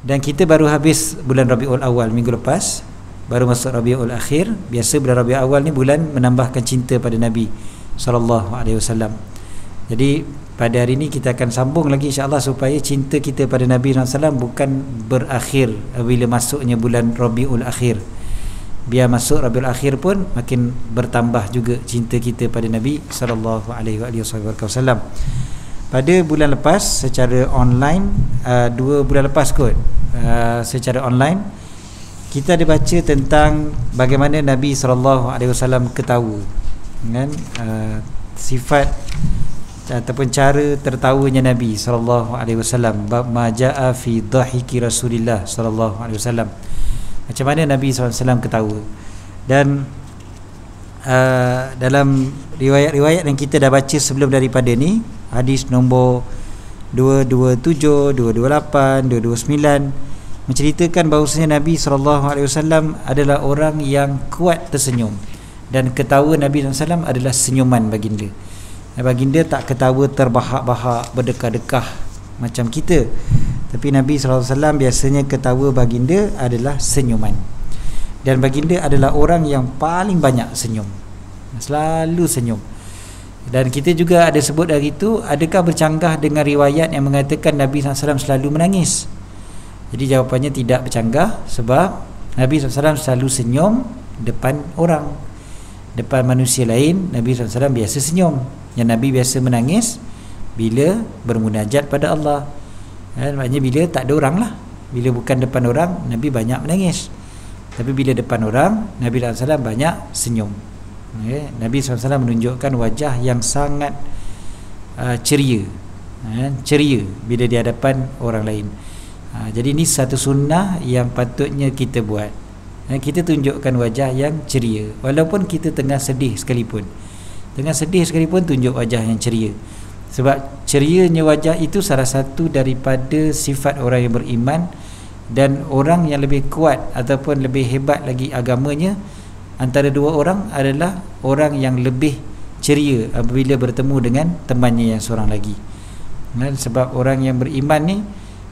Dan kita baru habis bulan Rabiul Awal minggu lepas, baru masuk Rabiul Akhir. Biasa bulan Rabiul Awal ni bulan menambahkan cinta pada Nabi SAW. Jadi pada hari ini kita akan sambung lagi insya-Allah supaya cinta kita pada Nabi SAW bukan berakhir bila masuknya bulan Rabiul Akhir. Biar masuk Rabiul Akhir pun makin bertambah juga cinta kita pada Nabi SAW. Pada bulan lepas secara online, 2 bulan lepas kot, secara online kita ada baca tentang bagaimana Nabi SAW ketawa, kan? Sifat ataupun cara tertawanya Nabi SAW. Bab majaa fi dhahiki Rasulillah SAW. Macam mana Nabi SAW ketawa. Dan dalam riwayat-riwayat yang kita dah baca sebelum daripada ni, hadis nombor 227, 228, 229 menceritakan bahawasanya Nabi SAW adalah orang yang kuat tersenyum, dan ketawa Nabi SAW adalah senyuman baginda. Baginda tak ketawa terbahak-bahak, berdekah-dekah macam kita, tapi Nabi SAW biasanya ketawa baginda adalah senyuman. Dan baginda adalah orang yang paling banyak senyum, selalu senyum. Dan kita juga ada sebut dari itu, adakah bercanggah dengan riwayat yang mengatakan Nabi SAW selalu menangis? Jadi jawapannya tidak bercanggah, sebab Nabi SAW selalu senyum depan orang, depan manusia lain. Nabi SAW biasa senyum. Yang Nabi biasa menangis bila bermunajat pada Allah. Maknanya bila tak ada orang lah. Bila bukan depan orang, Nabi banyak menangis. Tapi bila depan orang, Nabi SAW banyak senyum. Nabi SAW menunjukkan wajah yang sangat ceria, ceria bila di hadapan orang lain. Jadi ini satu sunnah yang patutnya kita buat. Kita tunjukkan wajah yang ceria, walaupun kita tengah sedih sekalipun. Tengah sedih sekalipun tunjuk wajah yang ceria. Sebab cerianya wajah itu salah satu daripada sifat orang yang beriman. Dan orang yang lebih kuat ataupun lebih hebat lagi agamanya antara dua orang adalah orang yang lebih ceria apabila bertemu dengan temannya yang seorang lagi. Sebab orang yang beriman ni,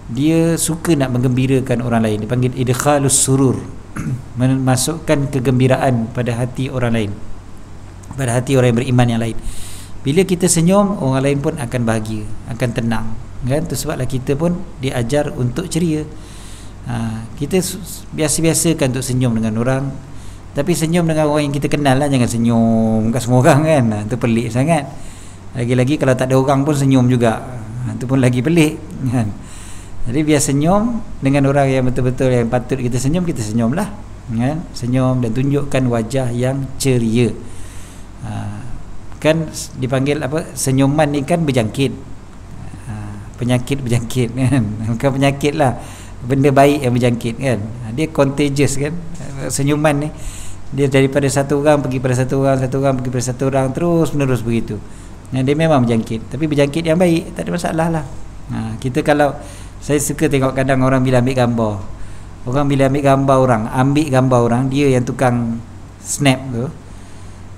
dia suka nak menggembirakan orang lain. Dipanggil idkhalus surur, memasukkan kegembiraan pada hati orang lain, pada hati orang yang beriman yang lain. Bila kita senyum, orang lain pun akan bahagia, akan tenang, kan? Itu sebablah kita pun diajar untuk ceria. Kita biasa-biasakan untuk senyum dengan orang, tapi senyum dengan orang yang kita kenal lah. Jangan senyum kat semua orang, kan? Itu pelik sangat. Lagi-lagi kalau tak ada orang pun senyum juga, itu pun lagi pelik, kan? Jadi biar senyum dengan orang yang betul-betul yang patut kita senyumlah, kan? Senyum dan tunjukkan wajah yang ceria. Kan dipanggil apa, senyuman ni kan berjangkit, penyakit berjangkit, kan? Bukan penyakit lah, benda baik yang berjangkit, kan? Dia contagious, kan? Senyuman ni dia daripada satu orang pergi pada satu orang, satu orang pergi pada satu orang, terus menerus begitu. Dia memang berjangkit, tapi berjangkit yang baik, tak ada masalah lah. Kita kalau, saya suka tengok kadang orang bila ambil gambar, orang bila ambil gambar orang, dia yang tukang snap tu,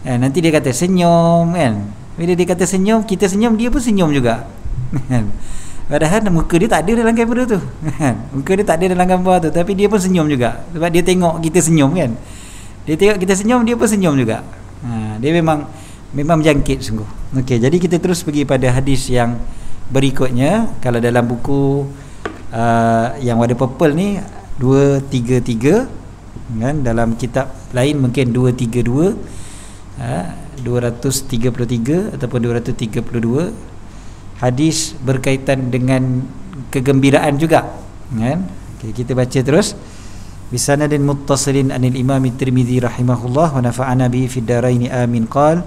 nanti dia kata senyum, kan? Bila dia kata senyum, kita senyum, dia pun senyum juga, kan? Padahal muka dia tak ada dalam kamera tu, kan? Muka dia tak ada dalam gambar tu, tapi dia pun senyum juga. Sebab dia tengok kita senyum, kan? Dia tengok kita senyum, dia pun senyum juga. Dia memang menjangkit sungguh. Okey, jadi kita terus pergi pada hadis yang berikutnya. Kalau dalam buku yang warna purple ni 233, kan? Dalam kitab lain mungkin 232, 233 ataupun 232, hadis berkaitan dengan kegembiraan juga, kan? Okay, kita baca terus. Bisanadin muttasilin anil Imam Tirmidzi rahimahullah wa nafa'ana bihi fid daraini amin qala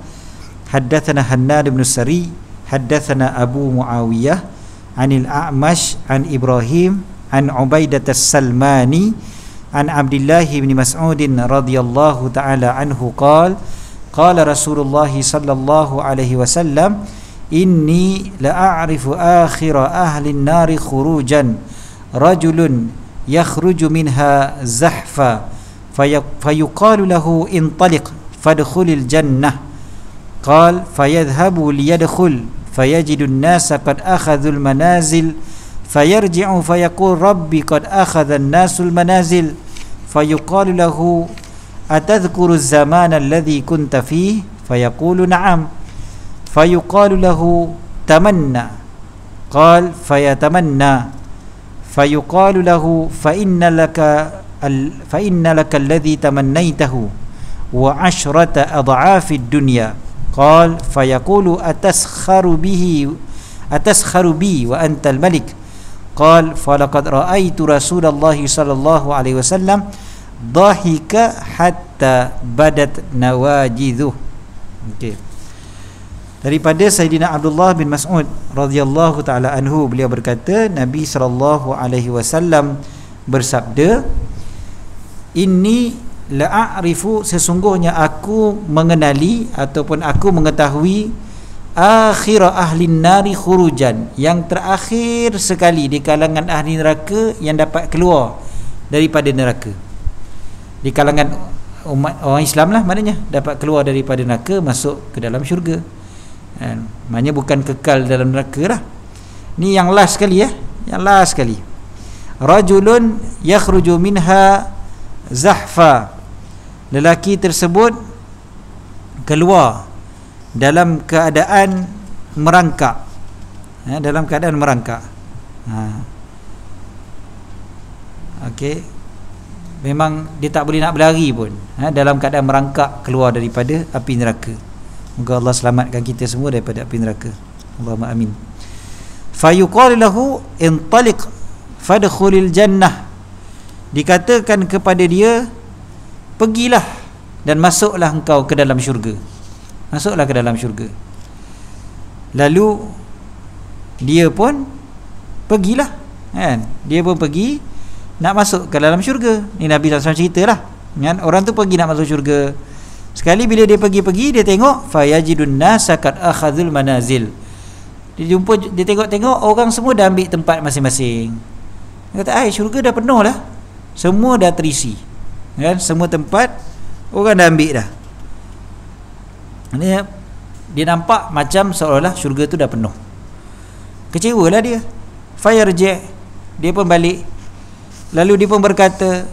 haddatsana Hannad bin Sari haddatsana Abu Muawiyah anil A'mash an Ibrahim an Ubaidah as-Salmani an Abdullah bin Mas'ud radhiyallahu ta'ala anhu qala qala Rasulullah sallallahu alaihi wasallam inni la'arifu akhira ahli an-nari khurujan rajulun yakhruju minha zahfa fayuqalu lahu intaliq fadkhulil jannah qala fayadhhabu liyadkhul fayajidu an-nasa qad akhadhu al-manazil fayarji'u fayaqul rabbi qad akhadha an-nasul manazil fayuqalu lahu atadhkuru az-zamana alladhi kunta fihi fayaqulu na'am fayuqalu lahu tamanna qal fayatamanna fayuqalu lahu fa inna laka alladhi tamannaitahu wa 'ashrata adha'afi ad-dunya qal fayaqulu ataskharu bi wa anta al-malik qal falaqad ra'aitu Rasulullah sallallahu alaihi wasallam dhahika hatta badat nawajidhuh. Okey. Daripada Sayyidina Abdullah bin Mas'ud radhiyallahu taala anhu, beliau berkata Nabi sallallahu alaihi wasallam bersabda, inni la'arifu, sesungguhnya aku mengenali ataupun aku mengetahui akhir ahli nari khurujan, yang terakhir sekali di kalangan ahli neraka yang dapat keluar daripada neraka. Di kalangan umat orang Islam lah, maknanya dapat keluar daripada neraka masuk ke dalam syurga. Maknanya bukan kekal dalam neraka lah. Ni yang last sekali ya, yang last sekali. Rajulun yakhruju minha zahfa, lelaki tersebut keluar dalam keadaan merangkak, dalam keadaan merangkak. Okey, memang dia tak boleh nak berlari pun, dalam keadaan merangkak keluar daripada api neraka. Moga Allah selamatkan kita semua daripada api neraka. Allahumma amin. Fayuqalu lahu intaliq fadkhulil jannah, dikatakan kepada dia, pergilah dan masuklah engkau ke dalam syurga. Masuklah ke dalam syurga. Lalu dia pun pergilah, kan? Dia pun pergi nak masuk ke dalam syurga. Ni Nabi SAW ceritalah, kan? Orang tu pergi nak masuk syurga. Sekali bila dia pergi, dia tengok fayajidun nasa qad akhadhul manazil. Dia jumpa, dia tengok orang semua dah ambil tempat masing-masing. Dia kata, syurga dah penuh dah. Semua dah terisi, kan? Semua tempat orang dah ambil dah. Dia nampak macam seolah-olah syurga tu dah penuh. Kecewalah dia. Fayarji', dia pun balik. Lalu dia pun berkata,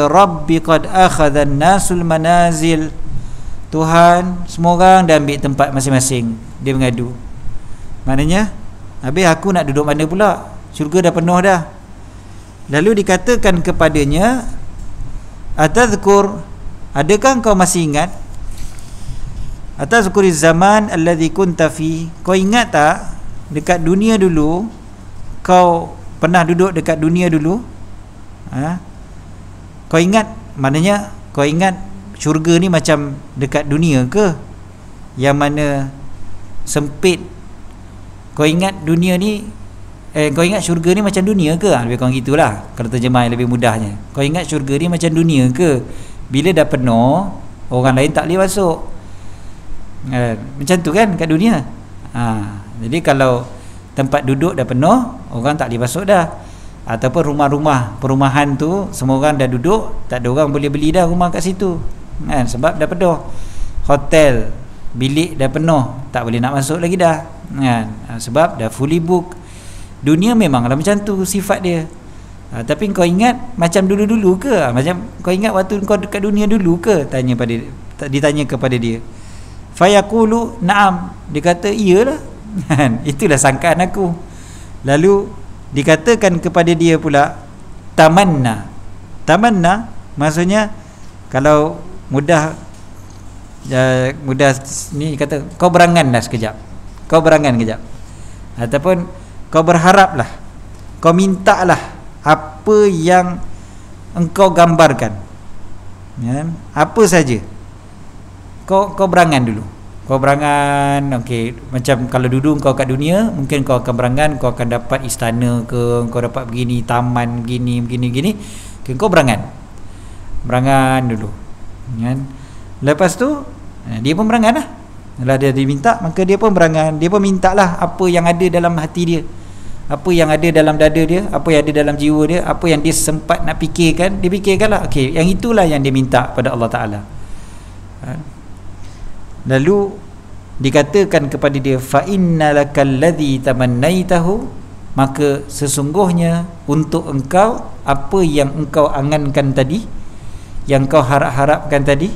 Rabbi qad akhadha an-nasul manazil, Tuhan, semua orang dah ambil tempat masing-masing. Dia mengadu. Maknanya, habis aku nak duduk mana pula? Syurga dah penuh dah. Lalu dikatakan kepadanya, atadhkur, adakah kau masih ingat? Atadhkuriz zaman alladhi kunta fi, kau ingat tak dekat dunia dulu, kau pernah duduk dekat dunia dulu? Kau ingat? Maknanya kau ingat syurga ni macam dekat dunia ke, yang mana sempit? Kau ingat dunia ni kau ingat syurga ni macam dunia ke? Lebih kurang gitulah kalau terjemah yang lebih mudahnya. Kau ingat syurga ni macam dunia ke? Bila dah penuh, orang lain tak boleh masuk. Macam tu kan kat dunia. Jadi kalau tempat duduk dah penuh, orang tak boleh masuk dah. Ataupun perumahan tu semua orang dah duduk, tak ada orang boleh beli dah rumah kat situ, kan? Sebab dah penuh. Hotel, bilik dah penuh, tak boleh nak masuk lagi dah, kan? Sebab dah fully book. Dunia memanglah macam tu sifat dia. Tapi kau ingat macam dulu-dulu ke? Macam kau ingat waktu kau dekat dunia dulu ke? Ditanya kepada dia. Fayaqulu na'am, dia kata iyalah. Itulah sangkaan aku. Lalu dikatakan kepada dia pula, tamanna. Tamanna maksudnya, kalau mudah ni kata, kau beranganlah sekejap. Kau berangan kejap. Ataupun kau berharaplah, kau mintalah apa yang engkau gambarkan, ya? Apa saja. Kau berangan dulu. Kau berangan, okey, macam kalau dulu kau kat dunia, mungkin kau akan berangan, kau akan dapat istana ke, kau dapat begini, taman begini. Okay, kau berangan dulu, kan? Lepas tu dia pun berangan lah. Kalau dia diminta, maka dia pun berangan. Dia pun mintalah apa yang ada dalam hati dia, apa yang ada dalam dada dia, apa yang ada dalam jiwa dia, apa yang dia sempat nak fikirkan, dia fikirkanlah. Okey, yang itulah yang dia minta pada Allah Ta'ala. Lalu dikatakan kepada dia, fa innalakal ladzi tamannaitahu maka sesungguhnya untuk engkau apa yang engkau angankan tadi, yang kau harap-harapkan tadi,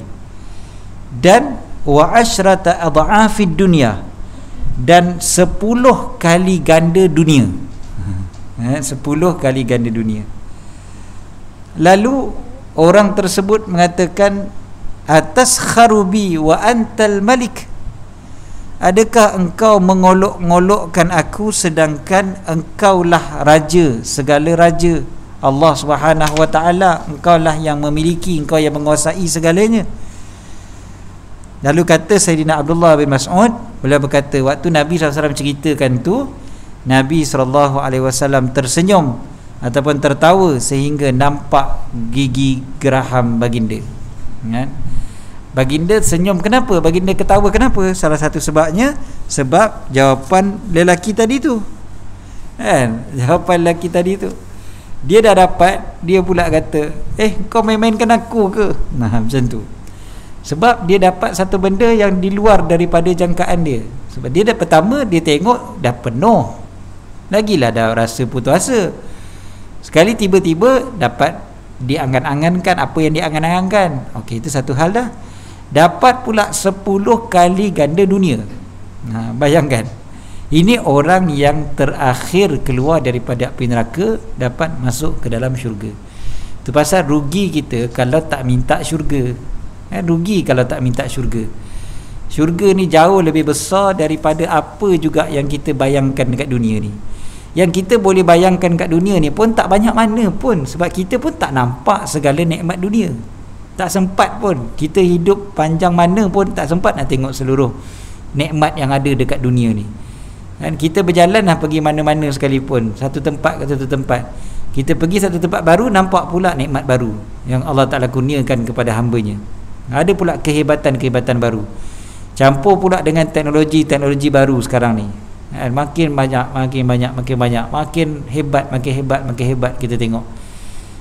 dan wa asyrata adha'afid dunya, dan 10 kali ganda dunia. 10 kali ganda dunia. Lalu orang tersebut mengatakan, atas kharubi wa antal malik, adakah engkau mengolok-ngolokkan aku sedangkan engkaulah raja, segala raja, Allah Subhanahu wa taala, engkaulah yang memiliki, engkau yang menguasai segalanya. Lalu kata Sayyidina Abdullah bin Mas'ud, beliau berkata, waktu Nabi SAW ceritakan tu, Nabi SAW tersenyum ataupun tertawa sehingga nampak gigi geraham baginda. Kan? Baginda senyum. Kenapa? Baginda ketawa kenapa? Salah satu sebabnya sebab jawapan lelaki tadi tu. Kan? Jawapan lelaki tadi tu. Dia dah dapat, dia pula kata, kau main-mainkan aku ke? Nah, macam tu. Sebab dia dapat satu benda yang di luar daripada jangkaan dia. Sebab dia dah pertama, dia tengok dah penuh, lagilah dah rasa putus asa. Sekali tiba-tiba dapat diangan-angankan apa yang diangan-angankan. Okey, itu satu hal dah. Dapat pula 10 kali ganda dunia. Bayangkan, ini orang yang terakhir keluar daripada api neraka dapat masuk ke dalam syurga. Itu pasal rugi kita kalau tak minta syurga. Rugi kalau tak minta syurga. Syurga ni jauh lebih besar daripada apa juga yang kita bayangkan dekat dunia ni. Yang kita boleh bayangkan kat dunia ni pun tak banyak mana pun, sebab kita pun tak nampak segala nikmat dunia. Tak sempat pun. Kita hidup panjang mana pun tak sempat nak tengok seluruh nikmat yang ada dekat dunia ni. Dan kita berjalan lah pergi mana-mana sekalipun, satu tempat ke satu tempat, kita pergi satu tempat baru, nampak pula nikmat baru yang Allah Ta'ala kurniakan kepada hambanya. Ada pula kehebatan-kehebatan baru, campur pula dengan teknologi-teknologi baru sekarang ni. Makin banyak, makin hebat kita tengok.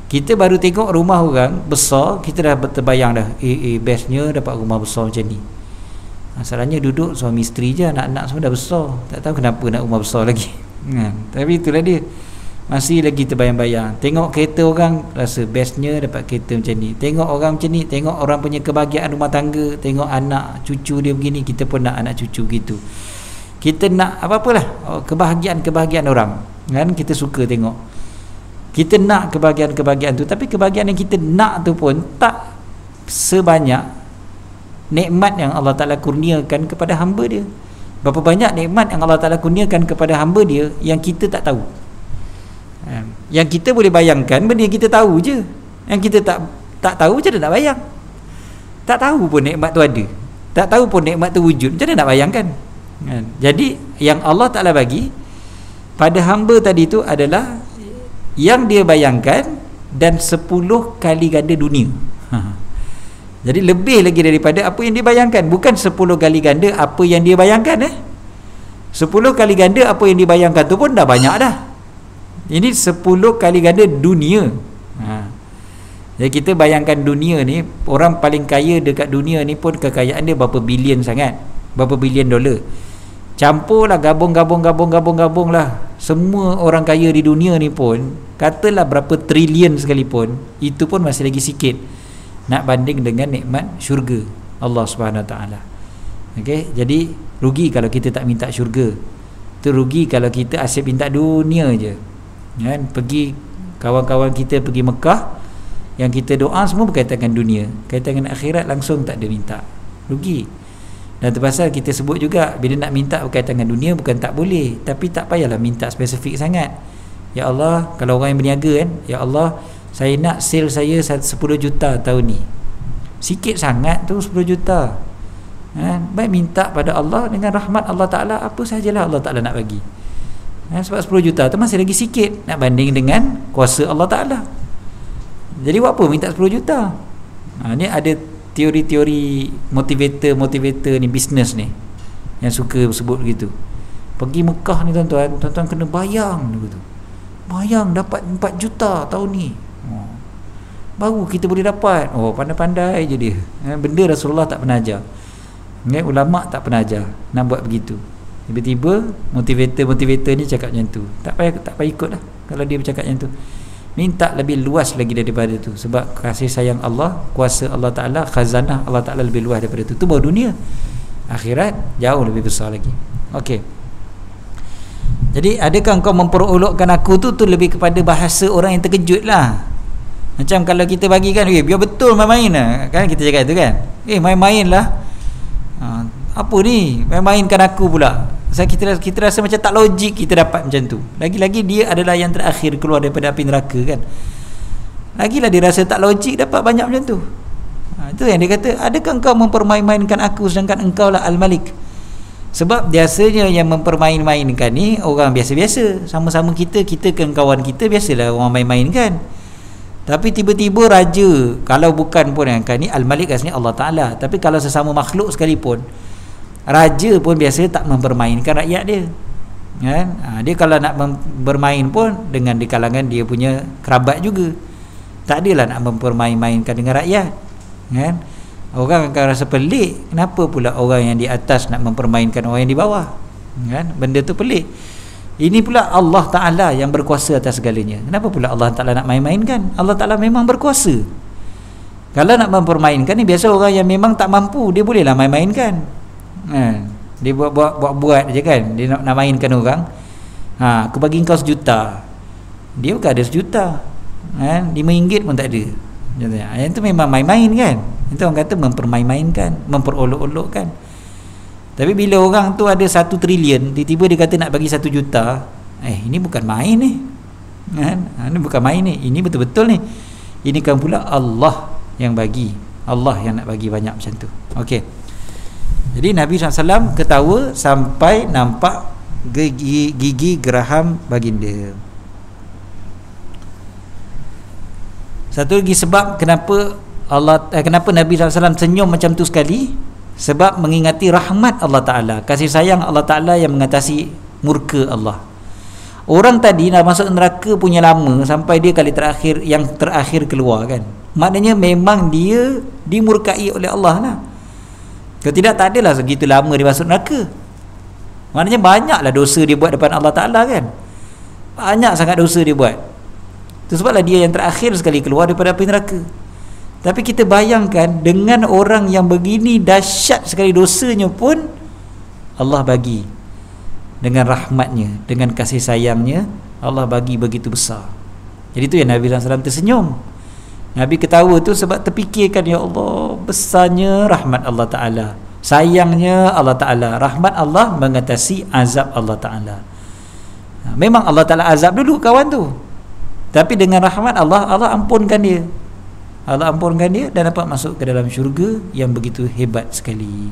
Kita baru tengok rumah orang besar, kita dah terbayang dah, bestnya dapat rumah besar macam ni. Masalahnya duduk suami isteri je, anak-anak semua dah besar, tak tahu kenapa nak rumah besar lagi. Tapi itulah dia, masih lagi terbayang-bayang. Tengok kereta orang, rasa bestnya dapat kereta macam ni. Tengok orang macam ni, tengok orang punya kebahagiaan rumah tangga, tengok anak cucu dia begini, kita pun nak anak cucu gitu. Kita nak apa-apalah kebahagiaan-kebahagiaan orang, kan? Kita suka tengok, kita nak kebahagiaan-kebahagiaan tu, tapi kebahagiaan yang kita nak tu pun tak sebanyak nikmat yang Allah Ta'ala kurniakan kepada hamba dia. Berapa banyak nikmat yang Allah Ta'ala kurniakan kepada hamba dia yang kita tak tahu. Yang kita boleh bayangkan benda yang kita tahu je. Yang kita tak tahu, macam mana nak bayang? Tak tahu pun nikmat tu ada, tak tahu pun nikmat tu wujud, macam mana nak bayangkan? Jadi yang Allah Ta'ala bagi pada hamba tadi tu adalah yang dia bayangkan, dan 10 kali ganda dunia. Jadi lebih lagi daripada apa yang dia bayangkan. Bukan 10 kali ganda apa yang dia bayangkan 10 kali ganda apa yang dibayangkan tu pun dah banyak dah. Ini 10 kali ganda dunia. Jadi kita bayangkan dunia ni, orang paling kaya dekat dunia ni pun kekayaan dia berapa bilion sangat, berapa bilion dolar. Campurlah, gabung lah, semua orang kaya di dunia ni pun, katalah berapa trilion sekalipun, itu pun masih lagi sikit nak banding dengan nikmat syurga Allah Subhanahu Wa Taala. Okey, jadi rugi kalau kita tak minta syurga. Tu rugi kalau kita asyik minta dunia je. Kan? Pergi kawan-kawan kita pergi Mekah, yang kita doa semua berkaitan dengan dunia, kaitan dengan akhirat langsung tak ada minta. Rugi. Dan terpaksa kita sebut juga, bila nak minta berkaitan dengan dunia bukan tak boleh, tapi tak payahlah minta spesifik sangat. Ya Allah, kalau orang yang berniaga kan, ya Allah, saya nak sale saya 10 juta tahun ni. Sikit sangat tu 10 juta. Baik minta pada Allah dengan rahmat Allah Ta'ala, apa sahajalah Allah Ta'ala nak bagi. Sebab 10 juta tu masih lagi sikit nak banding dengan kuasa Allah Ta'ala. Jadi buat apa minta 10 juta? Ni ada teori-teori motivator ni, bisnes ni, yang suka sebut begitu. Pergi Mekah ni tuan-tuan kena bayang begitu. Bayang dapat 4 juta tahun ni. Baru kita boleh dapat. Pandai-pandai je dia. Benda Rasulullah tak pernah ajar. Ulama tak pernah ajar nak buat begitu. Tiba-tiba motivator ni cakap macam tu, tak payah ikut lah kalau dia bercakap macam tu. Minta lebih luas lagi daripada tu, sebab kasih sayang Allah, kuasa Allah Ta'ala, khazanah Allah Ta'ala lebih luas daripada tu. Tu baru dunia. Akhirat jauh lebih besar lagi. Okey. Jadi adakah engkau memperolokkan aku tu lebih kepada bahasa orang yang terkejut lah. Macam kalau kita bagi kan, biar betul main-main lah kan, kita cakap tu kan, main-main lah, apa ni main-mainkan aku pula. Kita rasa macam tak logik kita dapat macam tu. Lagi-lagi dia adalah yang terakhir keluar daripada api neraka kan, lagilah dia rasa tak logik dapat banyak macam tu. Itu yang dia kata, adakah engkau mempermain-mainkan aku sedangkan engkau lah Al-Malik. Sebab biasanya yang mempermain-mainkan ni orang biasa-biasa, sama-sama kita kan kawan kita, biasalah orang main-mainkan. Tapi tiba-tiba raja, kalau bukan pun yang kan ni Al-Malik aslinya Allah Ta'ala, tapi kalau sesama makhluk sekalipun, raja pun biasa tak mempermainkan rakyat dia kan. Dia kalau nak bermain pun dengan di kalangan dia punya kerabat juga, tak adalah nak mempermain-mainkan dengan rakyat kan. Orang akan rasa pelik, kenapa pula orang yang di atas nak mempermainkan orang yang di bawah kan. Benda tu pelik. Ini pula Allah Ta'ala yang berkuasa atas segalanya, kenapa pula Allah Ta'ala nak main-mainkan? Allah Ta'ala memang berkuasa. Kalau nak mempermainkan ni, biasa orang yang memang tak mampu, dia bolehlah main-mainkan. Dia buat je kan, dia nak mainkan orang. Aku bagi kau 1 juta, dia bukan ada 1 juta kan, RM5 pun tak ada. Yang tu memang main-main kan. Itu orang kata mempermain-mainkan, memperolok-olokkan. Tapi bila orang tu ada 1 triliun, tiba-tiba dia kata nak bagi 1 juta, ini bukan main ni kan? Ini bukan main ni, ini betul-betul ni. Ini kan pula Allah yang bagi, Allah yang nak bagi banyak macam tu. Okey. Jadi Nabi SAW ketawa sampai nampak gigi geraham baginda. Satu lagi sebab kenapa Nabi SAW senyum macam tu sekali, sebab mengingati rahmat Allah Ta'ala, kasih sayang Allah Ta'ala yang mengatasi murka Allah. Orang tadi nak masuk neraka punya lama sampai dia kali terakhir, yang terakhir keluar kan, maknanya memang dia dimurkai oleh Allah lah. Kalau tidak, tak adalah segitu lama dia masuk neraka. Maknanya banyaklah dosa dia buat depan Allah Ta'ala kan, banyak sangat dosa dia buat. Itu sebablah dia yang terakhir sekali keluar daripada api neraka. Tapi kita bayangkan, dengan orang yang begini dahsyat sekali dosanya pun, Allah bagi dengan rahmatnya, dengan kasih sayangnya, Allah bagi begitu besar. Jadi itu yang Nabi SAW tersenyum. Nabi ketawa tu sebab terfikirkan, ya Allah, besarnya rahmat Allah Ta'ala, sayangnya Allah Ta'ala, rahmat Allah mengatasi azab Allah Ta'ala. Memang Allah Ta'ala azab dulu kawan tu, tapi dengan rahmat Allah, Allah ampunkan dia. Allah ampunkan dia dan dapat masuk ke dalam syurga yang begitu hebat sekali.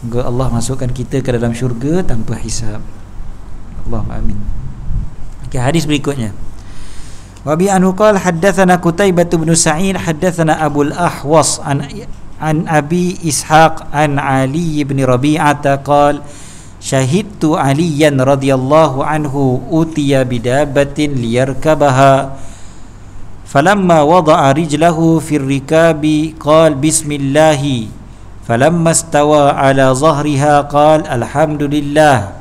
Moga Allah masukkan kita ke dalam syurga tanpa hisab. Allahumma amin. Okay, hadis berikutnya. Wa bi anhu qala haddatsana Qutaibah bin Sa'id haddatsana Abu al-Ahwas an Abi Ishaq an Ali bin Rabi'ah qala syahidtu Aliyan radhiyallahu anhu utiya bidabatin liyarkabaha falamma wada'a rijlahu fi ar-rikabi qala bismillah falamma istawa ala zahriha qala alhamdulillah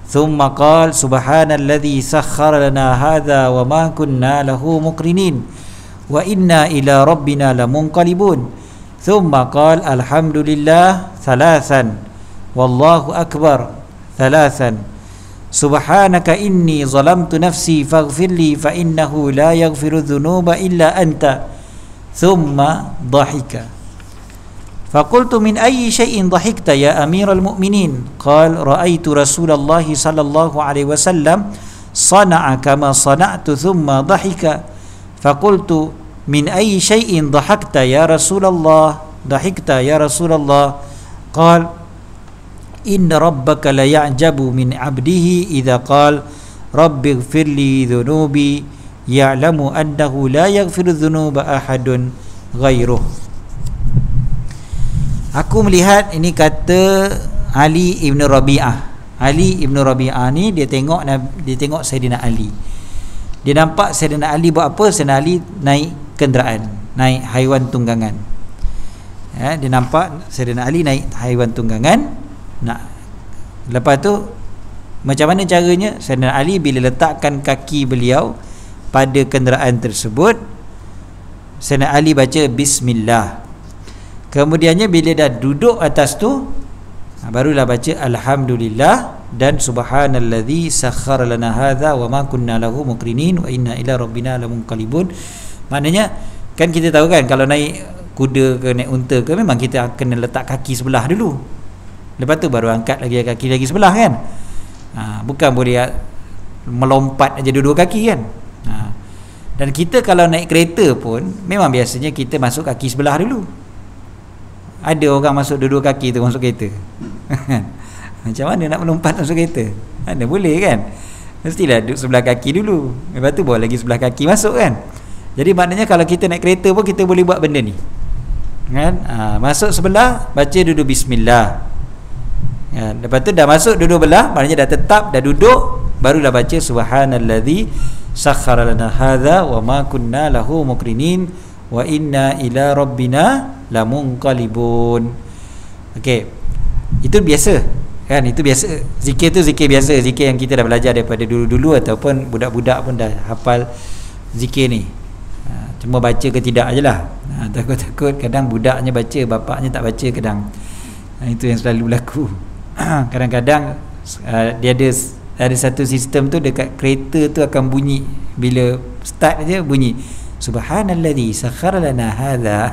thumma qala subhanalladzi sakhkhara lana hadha wa ma kunna lahu muqrinin wa inna ila rabbina lamunqalibun thumma qala alhamdulillah thalathan wallahu akbar thalathan subhanaka inni zalamtu nafsi faghfirli fa innahu la yaghfiru dhunuba illa anta thumma dhahika faqultu min ayyi shay'in dhahikta ya amiral mu'minin qala ra'aitu rasulullah sallallahu alaihi wasallam sana'a kama sana'tu thumma dhahika faqultu min ayyi shay'in dhahakta ya rasulullah dhahikta ya rasulullah qala inna rabbaka la ya'jabu min 'abdihi idza qala rabbi ighfirli dhunubi ya'lamu annahu la yaghfiru dhunuba ahadun ghairuh. Aku melihat, ini kata Ali ibn Rabi'ah. Ali ibn Rabi'ah ni dia tengok Sayyidina Ali. Dia nampak Sayyidina Ali buat apa? Sayyidina Ali naik kenderaan, naik haiwan tunggangan. Dia nampak Sayyidina Ali naik haiwan tunggangan nak Lepas tu macam mana caranya? Sayyidina Ali bila letakkan kaki beliau pada kenderaan tersebut, Sayyidina Ali baca bismillah. Kemudiannya bila dah duduk atas tu, barulah baca alhamdulillah dan subhanalladzi sakhkhara lana hadza wa ma kunna lahu muqrinin wa inna ila rabbina lamunqalibun. Maknanya kan kita tahu kan, kalau naik kuda ke naik unta ke, memang kita kena letak kaki sebelah dulu, lepas tu baru angkat lagi kaki lagi sebelah kan. Bukan boleh melompat aja dua-dua kaki kan. Dan kita kalau naik kereta pun memang biasanya kita masuk kaki sebelah dulu. Ada orang masuk dua-dua kaki tu masuk kereta. Macam mana nak melompat masuk kereta? Mana boleh kan? Mestilah duduk sebelah kaki dulu, lepas tu bawa lagi sebelah kaki masuk kan. Jadi maknanya kalau kita naik kereta pun kita boleh buat benda ni kan. Masuk sebelah, baca duduk bismillah kan. Lepas tu dah masuk duduk belah, maknanya dah tetap, dah duduk, barulah baca subhanalladzi sakhkhara lana hadza wa ma kunna lahu muqrinin wa inna ila rabbina lamunqalibun. Okey, itu biasa kan, itu biasa. Zikir tu zikir biasa, zikir yang kita dah belajar daripada dulu-dulu ataupun budak-budak pun dah hafal zikir ni. Cuma baca ke tidak ajalah. Takut-takut kadang budaknya baca, bapaknya tak baca kadang. Itu yang selalu berlaku. Kadang-kadang dia ada satu sistem tu dekat kereta tu akan bunyi, bila start aja bunyi subhanalladzi sakhkhara lana hadza.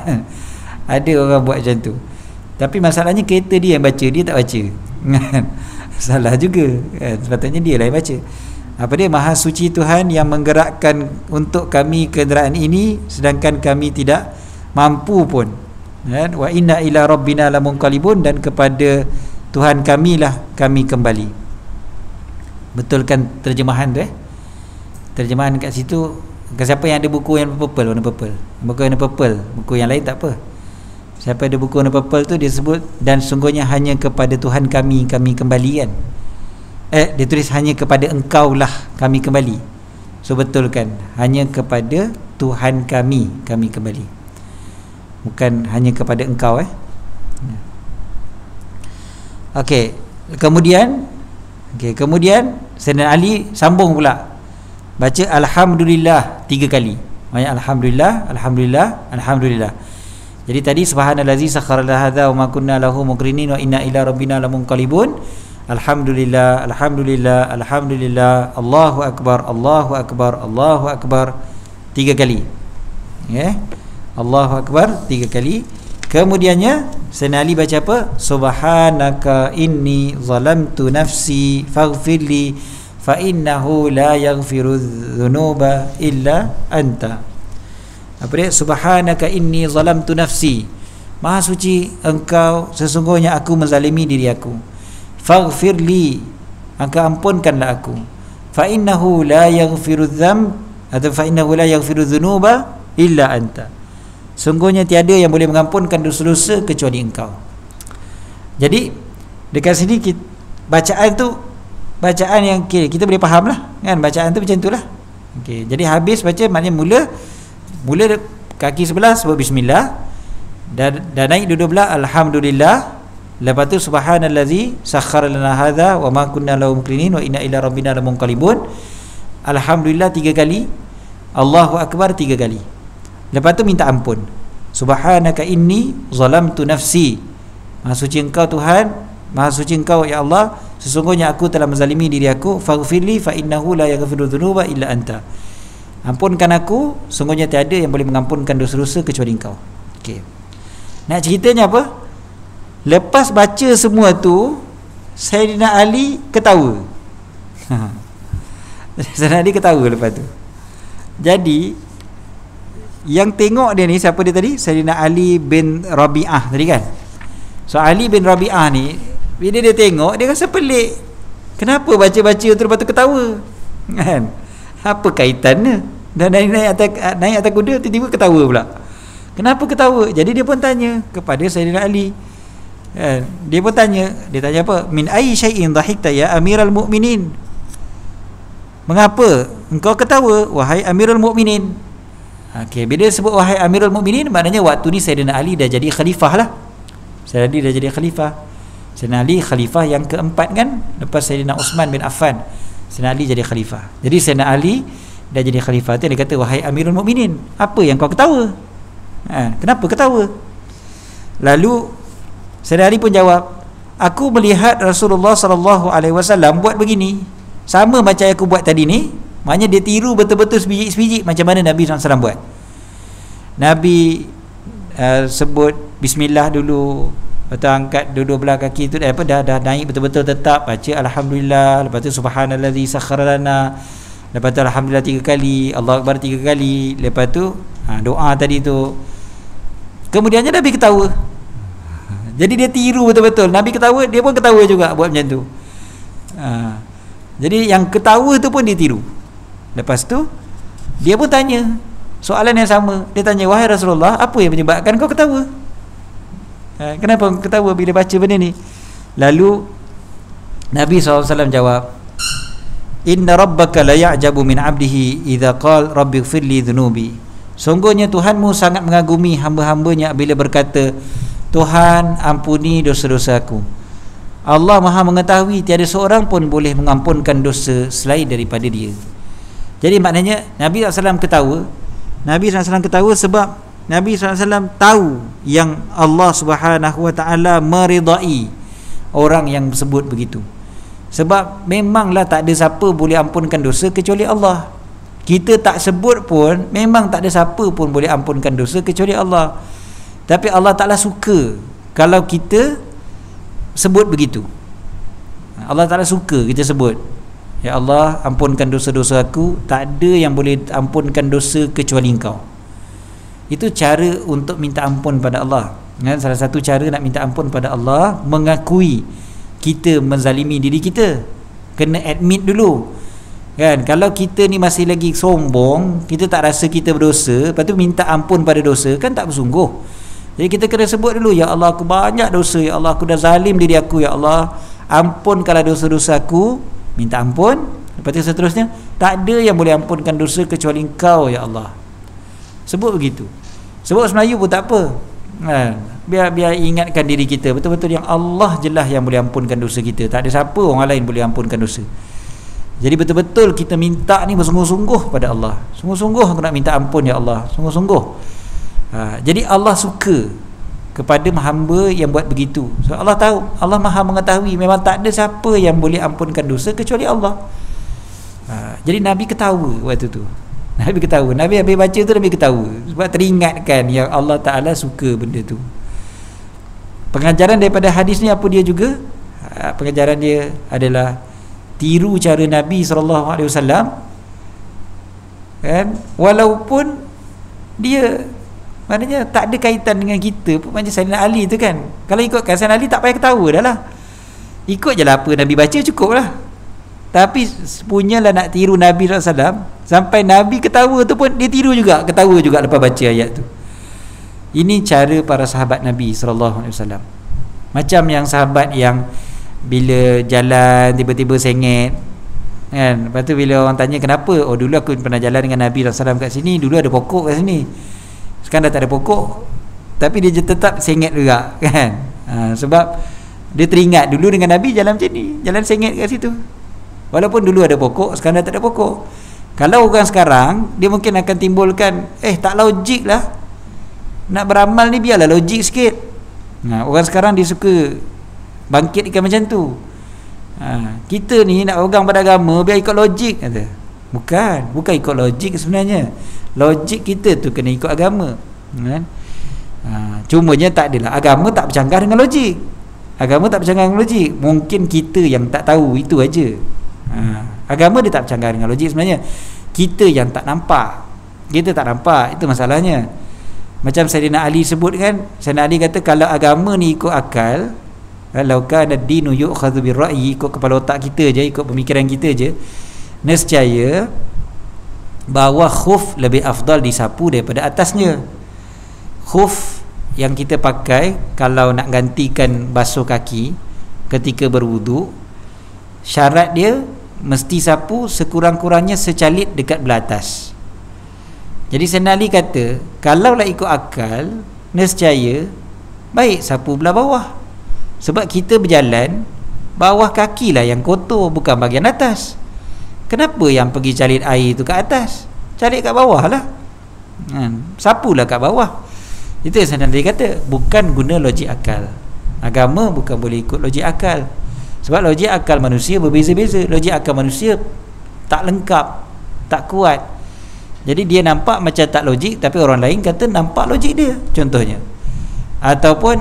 Ada orang buat macam tu. Tapi masalahnya kereta dia yang baca, dia tak baca. Salah juga kan? Sepatutnya dia lah yang baca. Apa dia? Maha suci Tuhan yang menggerakkan untuk kami kenderaan ini sedangkan kami tidak mampu pun kan? Wa inna ila rabbina lamunqalibun, dan kepada Tuhan kamilah kami kembali. Betulkan terjemahan tu terjemahan kat situ. Siapa yang ada buku yang purple, warna purple, buku yang purple, buku yang lain tak apa. Siapa ada buku warna purple tu dia sebut dan sungguhnya hanya kepada Tuhan kami kembali kan. Dia tulis hanya kepada engkau lah kami kembali. So betulkan, hanya kepada Tuhan kami kembali, bukan hanya kepada engkau Okey, kemudian Sayyidina Ali sambung pula baca alhamdulillah 3 kali. Banyak alhamdulillah, alhamdulillah, alhamdulillah. Jadi tadi subhanallazi sakhkhara lana hadza wa ma kunna lahu muqrinin wa inna ila rabbina lamunqalibun. Alhamdulillah, alhamdulillah, alhamdulillah, Allahu akbar, Allahu akbar, Allahu akbar 3 kali. Allahu akbar 3 kali. Kemudiannya Sayyidina Ali baca apa? Subhanaka inni zalamtu nafsi faghfirli fa innahu la yaghfiru dzunuba illa anta. Apa dia? Subhanaka inni zalamtu nafsi. Maha suci engkau, sesungguhnya aku menzalimi diri aku. Faghfirli, engkau ampunkanlah aku. Fa innahu la yaghfiru dzam atau fa innahu la yaghfiru dzunuba illa anta. Sungguhnya tiada yang boleh mengampunkan dosa-dosa kecuali engkau. Jadi dekat sini bacaan tu bacaan yang kita boleh faham lah kan, bacaan tu macam tu lah. Okay, jadi habis baca maknanya mula kaki sebelah sebut bismillah, dan naik duduk belah alhamdulillah, lepas tu subhanallazi sakhkhara lana hadza wa ma kunna lahu muqrinin wa inna ila rabbina lamunqalibun. Alhamdulillah 3 kali, Allahu akbar 3 kali. Lepas tu minta ampun. Subhanaka inni zalamtu nafsi. Maha suci engkau Tuhan, maha suci engkau ya Allah, sesungguhnya aku telah menzalimi diri aku. Faghfirli fa innahu la yaghfiru dzunuba illa anta. Ampunkan aku, sungguhnya tiada yang boleh mengampunkan dosa-dosa kecuali engkau. Okey. Nak ceritanya apa? Lepas baca semua tu, Sayyidina Ali ketawa. Sayyidina Ali ketawa lepas tu. Jadi yang tengok dia ni siapa dia tadi? Sayyidina Ali bin Rabi'ah tadi kan. So Ali bin Rabi'ah ni bila dia tengok, dia rasa pelik. Kenapa baca-baca tu lepas tu ketawa? Kan? Apa kaitannya? Dan naik atas kuda tiba-tiba ketawa pula. Kenapa ketawa? Jadi dia pun tanya kepada Sayyidina Ali. Dia pun tanya, dia tanya apa? Min ayyi syai'in dhahikta ya Amirul Mukminin? Mengapa engkau ketawa wahai Amirul Mukminin? Okey, bila dia sebut wahai Amirul Mukminin, maknanya waktu ni Sayyidina Ali dah jadi khalifah lah. Sayyidina Ali dah jadi khalifah. Sayyidina Ali khalifah yang keempat kan, lepas Sayyidina Uthman bin Affan, Sayyidina Ali jadi khalifah. Jadi Sayyidina Ali dah jadi khalifah tu, dia kata, wahai Amirul Mukminin, apa yang kau ketawa? Kenapa ketawa? Lalu Sayyidina Ali pun jawab, aku melihat Rasulullah SAW buat begini, sama macam yang aku buat tadi ni. Maknanya dia tiru betul-betul sebiji-sebiji macam mana Nabi SAW buat. Nabi sebut bismillah dulu, lepas tu angkat dua belah kaki tu, dah naik betul-betul tetap, baca alhamdulillah, lepas tu subhanallazi sakhkhara lana, lepas tu alhamdulillah 3 kali, Allahu akbar 3 kali, lepas tu doa tadi tu. Kemudiannya Nabi ketawa. Jadi dia tiru betul-betul. Nabi ketawa, dia pun ketawa juga buat macam tu. Jadi yang ketawa tu pun dia tiru. Lepas tu dia pun tanya soalan yang sama. Dia tanya, wahai Rasulullah, apa yang menyebabkan kau ketawa? Kenapa kau ketawa bila baca benda ni? Lalu Nabi SAW jawab, inna rabbaka la ya'jabu min 'abdihi idza qala rabbighfirli dhunubi. Sungguhnya Tuhanmu sangat mengagumi hamba-hambanya bila berkata, Tuhan, ampuni dosa-dosaku. Allah Maha mengetahui tiada seorang pun boleh mengampunkan dosa selain daripada Dia. Jadi maknanya Nabi SAW ketawa. Nabi SAW ketawa sebab Nabi SAW tahu yang Allah Subhanahu Wa Taala meridai orang yang sebut begitu. Sebab memanglah tak ada siapa boleh ampunkan dosa kecuali Allah. Kita tak sebut pun, memang tak ada siapa pun boleh ampunkan dosa kecuali Allah. Tapi Allah Ta'ala suka kalau kita sebut begitu. Allah Ta'ala suka kita sebut, ya Allah, ampunkan dosa-dosa aku, tak ada yang boleh ampunkan dosa kecuali Engkau. Itu cara untuk minta ampun pada Allah. Salah satu cara nak minta ampun pada Allah, mengakui kita menzalimi diri kita. Kena admit dulu kan. Kalau kita ni masih lagi sombong, kita tak rasa kita berdosa, lepas tu minta ampun pada dosa, kan tak bersungguh. Jadi kita kena sebut dulu, ya Allah, aku banyak dosa, ya Allah, aku dah zalim diri aku, ya Allah, ampunkanlah dosa-dosa aku. Minta ampun. Lepas tu seterusnya, tak ada yang boleh ampunkan dosa kecuali Engkau, ya Allah. Sebut begitu. Sebut Melayu pun tak apa. Biar ingatkan diri kita betul-betul yang Allah jelah yang boleh ampunkan dosa kita. Tak ada siapa orang lain boleh ampunkan dosa. Jadi betul-betul kita minta ni bersungguh-sungguh pada Allah. Sungguh-sungguh aku nak minta ampun, ya Allah, sungguh-sungguh. Jadi Allah suka kepada hamba yang buat begitu. So Allah tahu, Allah Maha mengetahui memang tak ada siapa yang boleh ampunkan dosa kecuali Allah. Jadi Nabi ketawa waktu tu. Nabi ketawa. Nabi habis baca tu, Nabi ketawa sebab teringatkan yang Allah Ta'ala suka benda tu. Pengajaran daripada hadis ni apa dia juga? Pengajaran dia adalah tiru cara Nabi SAW, kan? Walaupun dia maknanya tak ada kaitan dengan kita pun, macam Sayyidina Ali tu kan. Kalau ikutkan Sayyidina Ali tak payah ketawa dah lah. Ikut je lah apa Nabi baca, cukup lah. Tapi punyalah nak tiru Nabi SAW, sampai Nabi ketawa tu pun dia tiru juga, ketawa juga lepas baca ayat tu. Ini cara para sahabat Nabi SAW. Macam yang sahabat yang bila jalan tiba-tiba sengit kan, lepas tu bila orang tanya kenapa, oh dulu aku pernah jalan dengan Nabi SAW kat sini, dulu ada pokok kat sini, sekarang dah tak ada pokok, tapi dia tetap sengit juga kan. Sebab dia teringat dulu dengan Nabi jalan macam ni, jalan sengit kat situ, walaupun dulu ada pokok, sekarang dah tak ada pokok. Kalau orang sekarang, dia mungkin akan timbulkan tak logik lah, nak beramal ni biarlah logik sikit. Orang sekarang dia suka bangkitkan macam tu. Kita ni nak pegang pada agama biar ikut logik kata. Bukan ikut logik sebenarnya. Logik kita tu kena ikut agama kan? Cumanya tak adalah, agama tak bercanggah dengan logik. Agama tak bercanggah dengan logik. Mungkin kita yang tak tahu itu aja. Agama dia tak bercanggah dengan logik sebenarnya. Kita yang tak nampak. Kita tak nampak, itu masalahnya. Macam Sayyidina Ali sebut kan, Sayyidina Ali kata kalau agama ni ikut akal, kalau kana dinu yu'khadhu birra'yi, ikut kepala otak kita je, ikut pemikiran kita je, nescaya bawah khuf lebih afdal disapu daripada atasnya. Khuf yang kita pakai kalau nak gantikan basuh kaki ketika berwuduk, syarat dia mesti sapu sekurang-kurangnya secalit dekat belah atas. Jadi Sayyidina Ali kata, kalaulah ikut akal, nescaya baik sapu belah bawah. Sebab kita berjalan, bawah kaki lah yang kotor, bukan bahagian atas. Kenapa yang pergi calit air tu kat atas? Calit kat bawah lah, sapulah kat bawah. Itu yang saya tadi kata, bukan guna logik akal. Agama bukan boleh ikut logik akal. Sebab logik akal manusia berbeza-beza. Logik akal manusia tak lengkap, tak kuat. Jadi dia nampak macam tak logik, tapi orang lain kata nampak logik dia, contohnya. Ataupun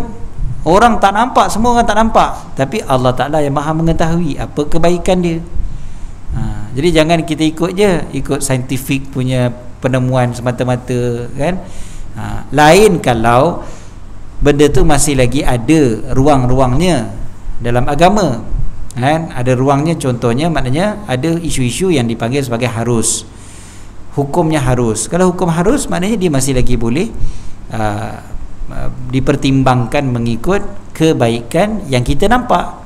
orang tak nampak, semua orang tak nampak, tapi Allah Ta'ala yang maha mengetahui apa kebaikan dia. Jadi jangan kita ikut je, ikut saintifik punya penemuan semata-mata, kan. Lain kalau benda tu masih lagi ada ruang-ruangnya dalam agama, kan. Ada ruangnya, contohnya maknanya ada isu-isu yang dipanggil sebagai harus, hukumnya harus. Kalau hukum harus, maknanya dia masih lagi boleh dipertimbangkan mengikut kebaikan yang kita nampak,